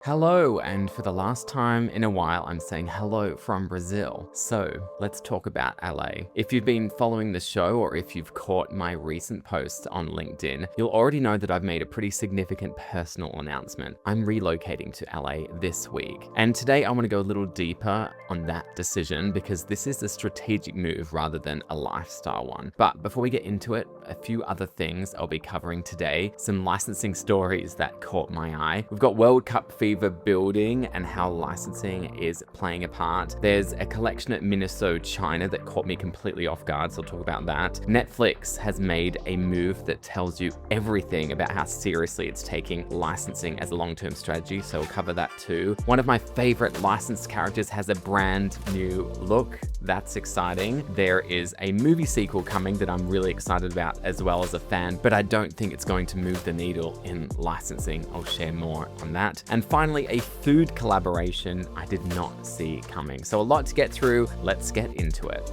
Hello, and for the last time in a while, I'm saying hello from Brazil. So let's talk about LA. If you've been following the show or if you've caught my recent posts on LinkedIn, you'll already know that I've made a pretty significant personal announcement. I'm relocating to LA this week. And today I want to go a little deeper on that decision because this is a strategic move rather than a lifestyle one. But before we get into it, a few other things I'll be covering today, some licensing stories that caught my eye. We've got World Cup fever building and how licensing is playing a part. There's a collection at Minnesota, China that caught me completely off guard, so I'll talk about that. Netflix has made a move that tells you everything about how seriously it's taking licensing as a long-term strategy, so I'll cover that too. One of my favorite licensed characters has a brand new look. That's exciting. There is a movie sequel coming that I'm really excited about as well as a fan, but I don't think it's going to move the needle in licensing. I'll share more on that. And finally, a food collaboration I did not see coming. So a lot to get through. Let's get into it.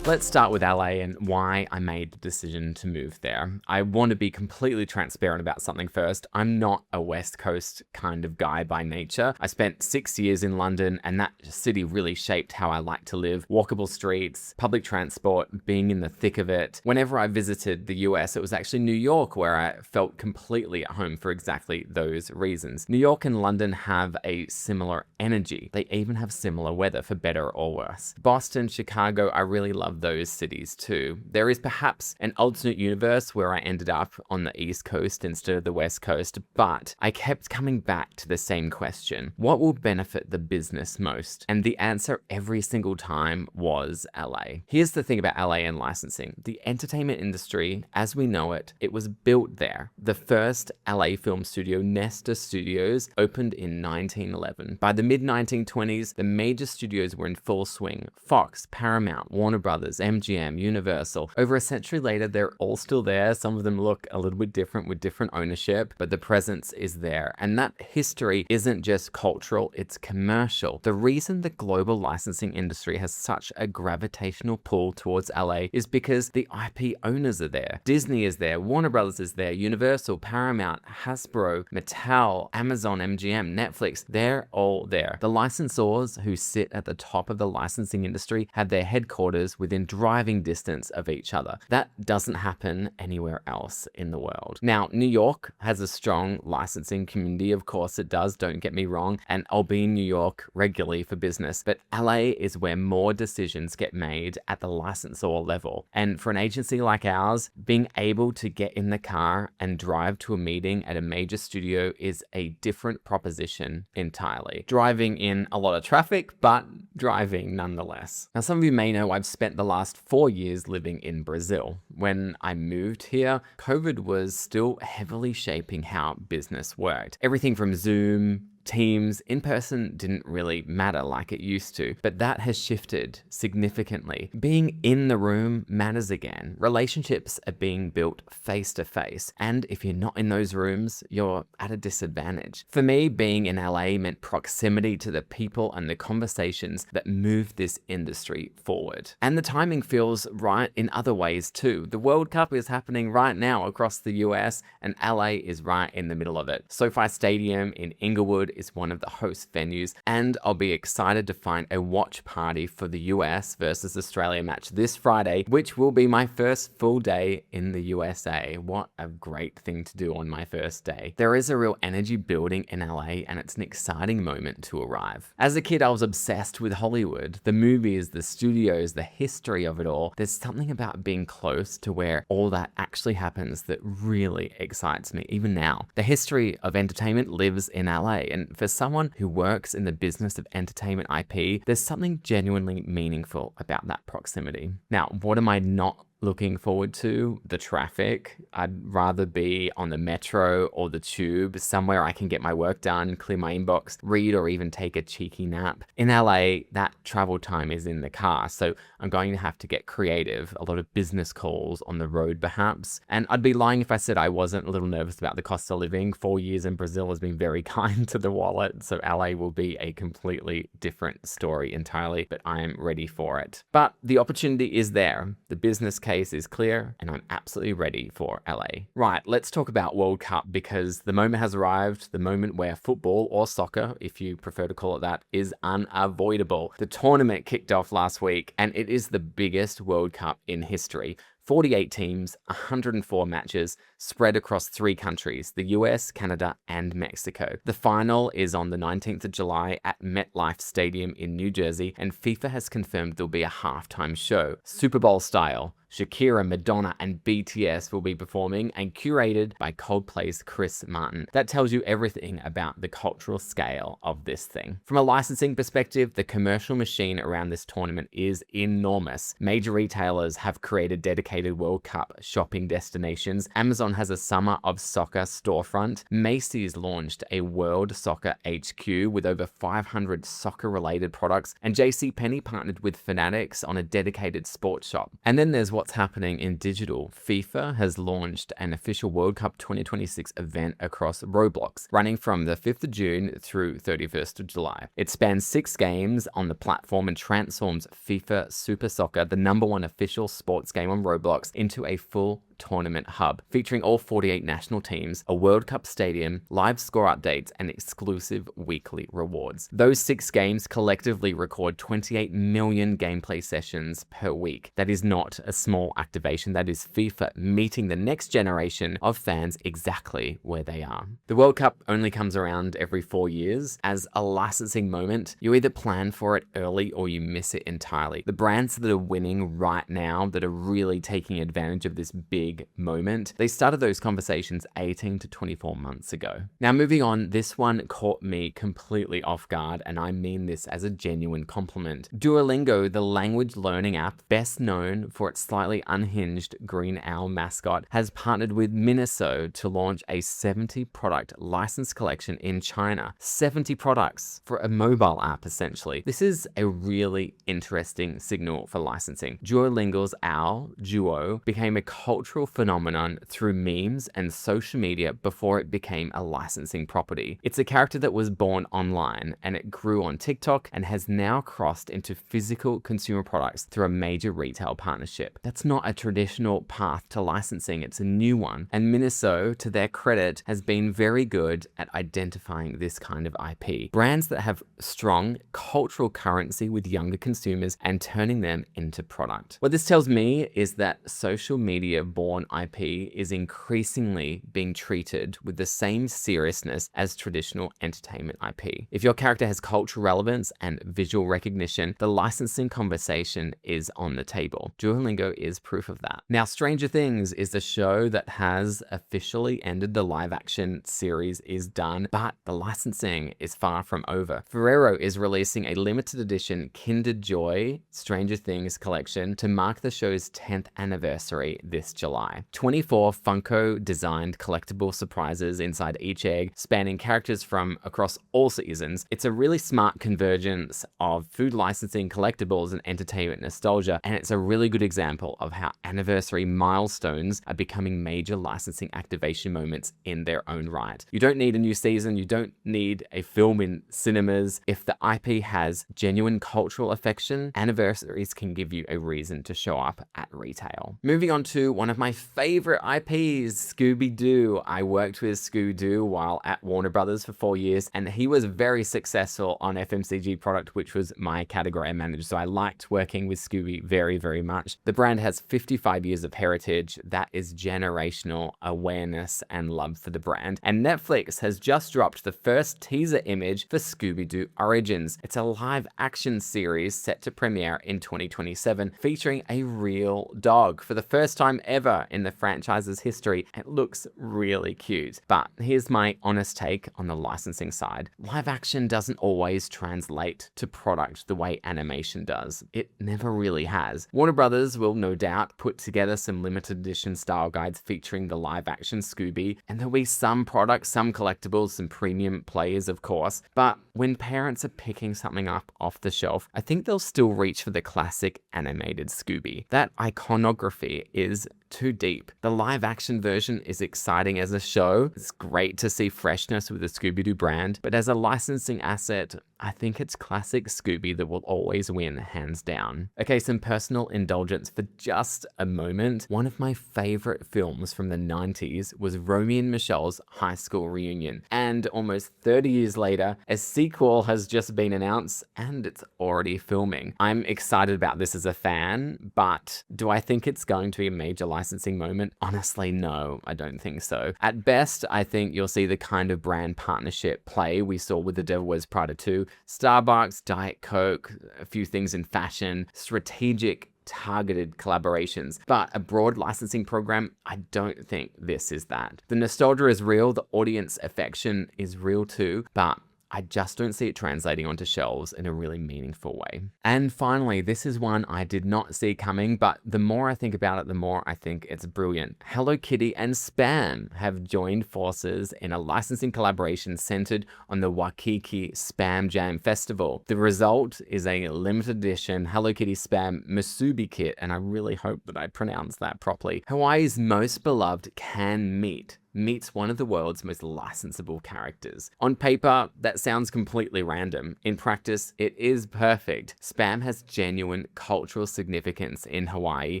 Let's start with LA and why I made the decision to move there. I want to be completely transparent about something first. I'm not a West Coast kind of guy by nature. I spent 6 years in London and that city really shaped how I like to live. Walkable streets, public transport, being in the thick of it. Whenever I visited the US, it was actually New York where I felt completely at home for exactly those reasons. New York and London have a similar energy. They even have similar weather for better or worse. Boston, Chicago, I really love those cities too. There is perhaps an alternate universe where I ended up on the East Coast instead of the West Coast, but I kept coming back to the same question. What will benefit the business most? And the answer every single time was LA. Here's the thing about LA and licensing. The entertainment industry, as we know it, it was built there. The first LA film studio, Nesta Studios, opened in 1911. By the mid-1920s, the major studios were in full swing. Fox, Paramount, Warner Brothers, MGM, Universal. Over a century later, they're all still there. Some of them look a little bit different with different ownership, but the presence is there. And that history isn't just cultural, it's commercial. The reason the global licensing industry has such a gravitational pull towards LA is because the IP owners are there. Disney is there, Warner Brothers is there, Universal, Paramount, Hasbro, Mattel, Amazon, MGM, Netflix, they're all there. The licensors who sit at the top of the licensing industry have their headquarters within driving distance of each other. That doesn't happen anywhere else in the world. Now, New York has a strong licensing community. Of course it does, don't get me wrong, and I'll be in New York regularly for business, but LA is where more decisions get made at the licensor level. And for an agency like ours, being able to get in the car and drive to a meeting at a major studio is a different proposition entirely. Driving in a lot of traffic, but driving nonetheless. Now, some of you may know I've spent the last 4 years living in Brazil. When I moved here, COVID was still heavily shaping how business worked. Everything from Zoom, Teams, in person didn't really matter like it used to, but that has shifted significantly. Being in the room matters again. Relationships are being built face to face, and if you're not in those rooms, you're at a disadvantage. For me, being in LA meant proximity to the people and the conversations that move this industry forward. And the timing feels right in other ways too. The World Cup is happening right now across the US, and LA is right in the middle of it. SoFi Stadium in Inglewood is one of the host venues, and I'll be excited to find a watch party for the US versus Australia match this Friday, which will be my first full day in the USA. What a great thing to do on my first day. There is a real energy building in LA, and it's an exciting moment to arrive. As a kid, I was obsessed with Hollywood, the movies, the studios, the history of it all. There's something about being close to where all that actually happens that really excites me, even now. The history of entertainment lives in LA, and for someone who works in the business of entertainment IP, there's something genuinely meaningful about that proximity. Now, what am I not looking forward to? The traffic. I'd rather be on the metro or the tube, somewhere I can get my work done, clear my inbox, read, or even take a cheeky nap. In LA, that travel time is in the car, so I'm going to have to get creative. A lot of business calls on the road perhaps. And I'd be lying if I said I wasn't a little nervous about the cost of living. 4 years in Brazil has been very kind to the wallet, so LA will be a completely different story entirely, but I am ready for it. But the opportunity is there. The business case pace is clear, and I'm absolutely ready for LA. Right, let's talk about World Cup, because the moment has arrived, the moment where football, or soccer, if you prefer to call it that, is unavoidable. The tournament kicked off last week, and it is the biggest World Cup in history. 48 teams, 104 matches, spread across 3 countries, the US, Canada, and Mexico. The final is on the 19th of July at MetLife Stadium in New Jersey, and FIFA has confirmed there'll be a halftime show, Super Bowl style. Shakira, Madonna, and BTS will be performing, and curated by Coldplay's Chris Martin. That tells you everything about the cultural scale of this thing. From a licensing perspective, the commercial machine around this tournament is enormous. Major retailers have created dedicated World Cup shopping destinations. Amazon has a Summer of Soccer storefront. Macy's launched a World Soccer HQ with over 500 soccer-related products, and JCPenney partnered with Fanatics on a dedicated sports shop. And then there's what's happening in digital. FIFA has launched an official World Cup 2026 event across Roblox, running from the 5th of June through 31st of July. It spans 6 games on the platform and transforms FIFA Super Soccer, the #1 official sports game on Roblox, into a full tournament hub, featuring all 48 national teams, a World Cup stadium, live score updates, and exclusive weekly rewards. Those 6 games collectively record 28 million gameplay sessions per week. That is not a small activation. That is FIFA meeting the next generation of fans exactly where they are. The World Cup only comes around every 4 years. As a licensing moment, you either plan for it early or you miss it entirely. The brands that are winning right now, that are really taking advantage of this big moment, they started those conversations 18 to 24 months ago. Now, moving on, this one caught me completely off guard, and I mean this as a genuine compliment. Duolingo, the language learning app best known for its slightly unhinged green owl mascot, has partnered with Miniso to launch a 70-product license collection in China. 70 products for a mobile app, essentially. This is a really interesting signal for licensing. Duolingo's owl, Duo, became a cultural phenomenon through memes and social media before it became a licensing property. It's a character that was born online, and it grew on TikTok and has now crossed into physical consumer products through a major retail partnership. That's not a traditional path to licensing, it's a new one. And Miniso, to their credit, has been very good at identifying this kind of IP. Brands that have strong cultural currency with younger consumers and turning them into product. What this tells me is that social media born IP is increasingly being treated with the same seriousness as traditional entertainment IP. If your character has cultural relevance and visual recognition, the licensing conversation is on the table. Duolingo is proof of that. Now, Stranger Things is the show that has officially ended. The live action series is done, but the licensing is far from over. Ferrero is releasing a limited edition Kinder Joy Stranger Things collection to mark the show's 10th anniversary this July. 24 Funko designed collectible surprises inside each egg, spanning characters from across all seasons. It's a really smart convergence of food licensing, collectibles, and entertainment nostalgia, and it's a really good example of how anniversary milestones are becoming major licensing activation moments in their own right. You don't need a new season, you don't need a film in cinemas. If the IP has genuine cultural affection, anniversaries can give you a reason to show up at retail. Moving on to one of my favorite IPs, Scooby-Doo. I worked with Scooby-Doo while at Warner Brothers for 4 years, and he was very successful on FMCG product, which was my category I managed. So I liked working with Scooby very, very much. The brand has 55 years of heritage. That is generational awareness and love for the brand. And Netflix has just dropped the first teaser image for Scooby-Doo Origins. It's a live action series set to premiere in 2027, featuring a real dog for the first time ever in the franchise's history. It looks really cute. But here's my honest take on the licensing side. Live action doesn't always translate to product the way animation does. It never really has. Warner Brothers will no doubt put together some limited edition style guides featuring the live action Scooby, and there'll be some products, some collectibles, some premium players, of course. But when parents are picking something up off the shelf, I think they'll still reach for the classic animated Scooby. That iconography is too deep. The live action version is exciting as a show. It's great to see freshness with the Scooby-Doo brand, but as a licensing asset, I think it's classic Scooby that will always win, hands down. Okay, some personal indulgence for just a moment. One of my favorite films from the 90s was Romy and Michelle's high school reunion. And almost 30 years later, a sequel has just been announced and it's already filming. I'm excited about this as a fan, but do I think it's going to be a major licensing moment? Honestly, no, I don't think so. At best, I think you'll see the kind of brand partnership play we saw with The Devil Wears Prada 2, Starbucks, Diet Coke, a few things in fashion, strategic targeted collaborations, but a broad licensing program, I don't think this is that. The nostalgia is real, the audience affection is real too, but I just don't see it translating onto shelves in a really meaningful way. And finally, this is one I did not see coming, but the more I think about it, the more I think it's brilliant. Hello Kitty and Spam have joined forces in a licensing collaboration centered on the Waikiki Spam Jam Festival. The result is a limited edition Hello Kitty Spam Musubi kit, and I really hope that I pronounced that properly. Hawaii's most beloved canned meat meets one of the world's most licensable characters. On paper, that sounds completely random. In practice, it is perfect. Spam has genuine cultural significance in Hawaii.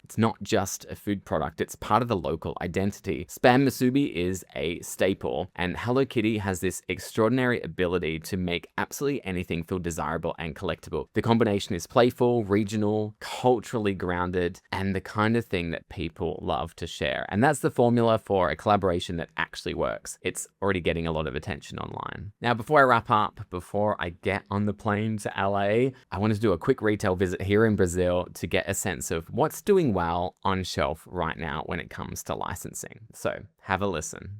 It's not just a food product, it's part of the local identity. Spam musubi is a staple, and Hello Kitty has this extraordinary ability to make absolutely anything feel desirable and collectible. The combination is playful, regional, culturally grounded, and the kind of thing that people love to share. And that's the formula for a collaboration that actually works. It's already getting a lot of attention online. Now, before I wrap up, before I get on the plane to LA, I wanted to do a quick retail visit here in Brazil to get a sense of what's doing well on shelf right now when it comes to licensing. So have a listen.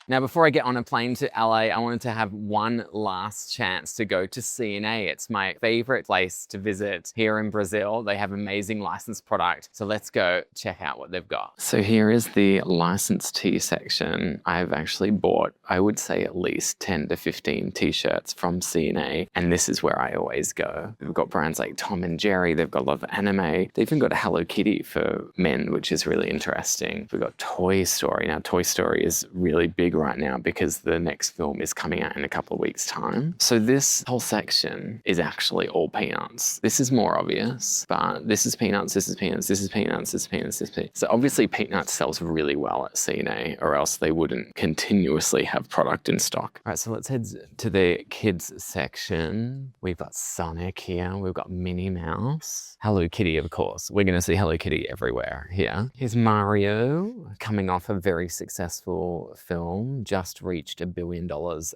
Now, before I get on a plane to LA, I wanted to have one last chance to go to C&A. It's my favorite place to visit here in Brazil. They have amazing licensed product. So let's go check out what they've got. So here is the licensed tee section. I've actually bought, I would say, at least 10 to 15 t-shirts from C&A. And this is where I always go. They've got brands like Tom and Jerry. They've got a lot of anime. They've even got a Hello Kitty for men, which is really interesting. We've got Toy Story. Now, Toy Story is really big right now because the next film is coming out in a couple of weeks' time. So this whole section is actually all Peanuts. This is more obvious, but this is Peanuts, this is Peanuts, this is Peanuts, this is Peanuts, this is Peanuts. So obviously Peanuts sells really well at C&A, or else they wouldn't continuously have product in stock. All right, so let's head to the kids section. We've got Sonic here, we've got Minnie Mouse, Hello Kitty, of course. We're gonna see Hello Kitty everywhere here. Here's Mario, coming off a very successful film, just reached $1 billion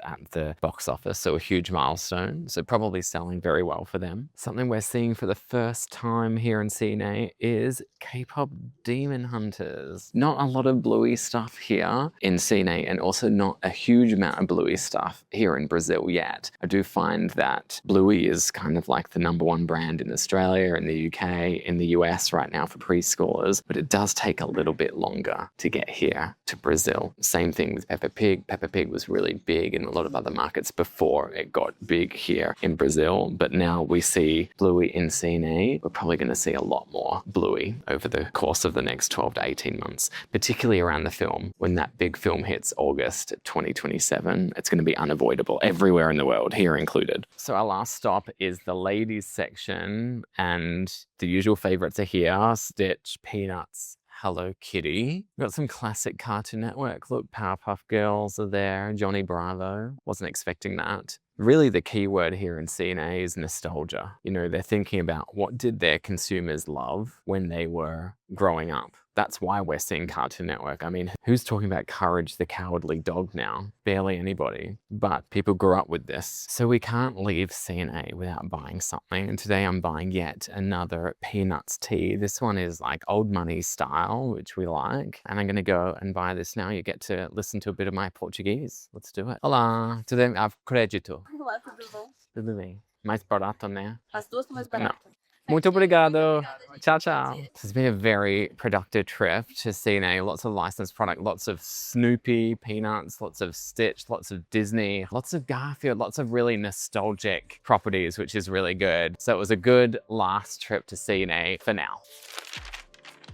at the box office, so a huge milestone. So probably selling very well for them. Something we're seeing for the first time here in C&A is K-pop Demon Hunters. Not a lot of Bluey stuff here in C&A, and also not a huge amount of Bluey stuff here in Brazil yet. I do find that Bluey is kind of like the #1 brand in Australia, in the UK, in the US right now for preschoolers, but it does take a little bit longer to get here to Brazil. Same thing with Peppa Pig. Peppa Pig was really big in a lot of other markets before it got big here in Brazil, but now we see Bluey in C&A. We're probably going to see a lot more Bluey over the course of the next 12 to 18 months, particularly around the film. When that big film hits August 2027, it's going to be unavoidable everywhere in the world, here included. So our last stop is the ladies section, and the usual favorites are here: Stitch, Peanuts, Hello Kitty. We've got some classic Cartoon Network. Look, Powerpuff Girls are there. Johnny Bravo. Wasn't expecting that. Really, the key word here in C&A is nostalgia. You know, they're thinking about what did their consumers love when they were growing up. That's why we're seeing Cartoon Network. I mean, who's talking about Courage the Cowardly Dog now? Barely anybody. But people grew up with this. So we can't leave C&A without buying something. And today I'm buying yet another Peanuts tee. This one is like old money style, which we like. And I'm going to go and buy this now. You get to listen to a bit of my Portuguese. Let's do it. Olá, tudo bem? Acredito. Olá, tudo bom? Tudo bem. Mais barato, né? As duas estão mais baratas. Muito obrigado. Ciao, ciao. This has been a very productive trip to C&A. Lots of licensed product, lots of Snoopy, Peanuts, lots of Stitch, lots of Disney, lots of Garfield, lots of really nostalgic properties, which is really good. So it was a good last trip to C&A for now.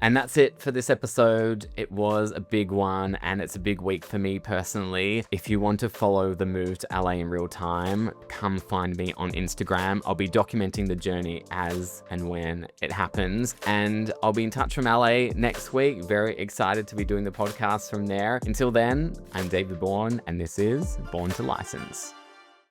And that's it for this episode. It was a big one, and it's a big week for me personally. If you want to follow the move to LA in real time, come find me on Instagram. I'll be documenting the journey as and when it happens, and I'll be in touch from LA next week. Very excited to be doing the podcast from there. Until then, I'm David Bourne, and this is Born to License.